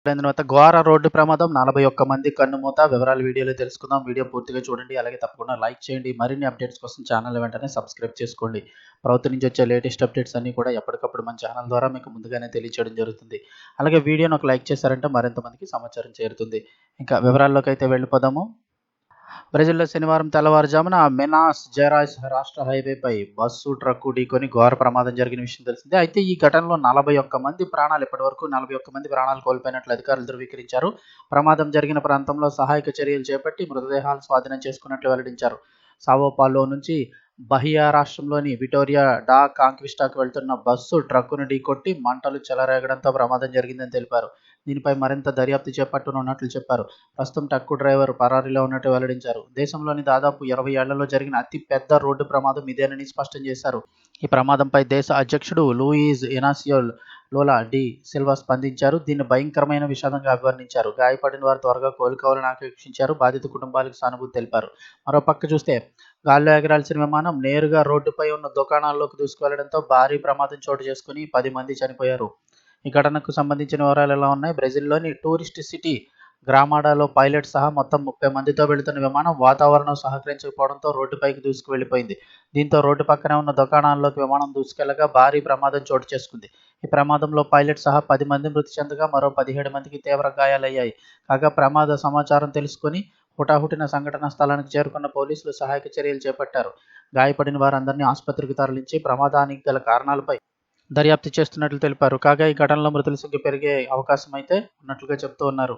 తర్వాత ఘోర రోడ్డు ప్రమాదం 41 మంది కన్నుమూత. వివరాలు వీడియోలో తెలుసుకుందాం. వీడియో పూర్తిగా చూడండి. అలాగే తప్పకుండా లైక్ చేయండి. మరిన్ని అప్డేట్స్ కోసం ఛానల్ వెంటనే సబ్స్క్రైబ్ చేసుకోండి. ప్రభుత్వం నుంచి వచ్చే లేటెస్ట్ అప్డేట్స్ అన్నీ కూడా ఎప్పటికప్పుడు మన ఛానల్ ద్వారా మీకు ముందుగానే తెలియచేయడం జరుగుతుంది. అలాగే వీడియోని ఒక లైక్ చేశారంటే మరింత మందికి సమాచారం చేరుతుంది. ఇంకా వివరాల్లోకి అయితే వెళ్ళిపోదాము. బ్రెజిల్లో శనివారం తెల్లవారుజామున మినాస్ జెరాస్ రాష్ట్ర హైవేపై బస్సు, ట్రక్కు ఢీకొని ఘోర ప్రమాదం జరిగిన విషయం తెలిసిందే. అయితే ఈ ఘటనలో 41 మంది ప్రాణాలు ఇప్పటివరకు 41 మంది ప్రాణాలు కోల్పోయినట్లు అధికారులు ధృవీకరించారు. ప్రమాదం జరిగిన ప్రాంతంలో సహాయక చర్యలు చేపట్టి మృతదేహాలు స్వాధీనం చేసుకున్నట్లు వెల్లడించారు. సావో పాలో నుంచి బహియా రాష్ట్రంలోని విటోరియా డా కాంక్విస్టాకు వెళ్తున్న బస్సు ట్రక్కును ఢీకొట్టి మంటలు చెలరేగడంతో ప్రమాదం జరిగిందని తెలిపారు. దీనిపై మరింత దర్యాప్తు చేపట్టనున్నట్లు చెప్పారు. ప్రస్తుతం ట్రక్కు డ్రైవర్ పరారీలో ఉన్నట్టు వెల్లడించారు. దేశంలోని దాదాపు 20 ఏళ్లలో జరిగిన అతి పెద్ద రోడ్డు ప్రమాదం ఇదేనని స్పష్టం చేశారు. ఈ ప్రమాదంపై దేశ అధ్యక్షుడు లూయిజ్ ఇనాసియో లోలా డి సిల్వా స్పందించారు. దీన్ని భయంకరమైన విషాదంగా అభివర్ణించారు. గాయపడిన వారు త్వరగా కోలుకోవాలని ఆకాంక్షించారు. బాధిత కుటుంబాలకు సానుభూతి తెలిపారు. మరోపక్క చూస్తే గాల్లో ఎగరాల్సిన విమానం నేరుగా రోడ్డుపై ఉన్న దుకాణాల్లోకి దూసుకువెళ్లడంతో భారీ ప్రమాదం చోటు చేసుకుని 10 మంది చనిపోయారు. ఈ ఘటనకు సంబంధించిన వివరాలు ఎలా ఉన్నాయి? బ్రెజిల్లోని టూరిస్ట్ సిటీ గ్రామాడాలో పైలట్ సహా మొత్తం 30 మందితో వెళుతున్న విమానం వాతావరణం సహకరించకపోవడంతో రోడ్డుపైకి దూసుకు వెళ్లిపోయింది. దీంతో రోడ్డు పక్కనే ఉన్న దుకాణాల్లోకి విమానం దూసుకెళ్లగా భారీ ప్రమాదం చోటు చేసుకుంది. ఈ ప్రమాదంలో పైలట్ సహా 10 మంది మృతి చెందగా మరో 17 మందికి తీవ్ర గాయాలయ్యాయి. కాగా ప్రమాద సమాచారం తెలుసుకుని హుటాహుటిన సంఘటనా స్థలానికి చేరుకున్న పోలీసులు సహాయక చర్యలు చేపట్టారు. గాయపడిన వారందరినీ ఆసుపత్రికి తరలించి ప్రమాదానికి గల కారణాలపై దర్యాప్తు చేస్తున్నట్లు తెలిపారు. కాగా ఈ ఘటనలో మృతుల సంఖ్య పెరిగే అవకాశం అయితే ఉన్నట్లుగా చెబుతూ ఉన్నారు.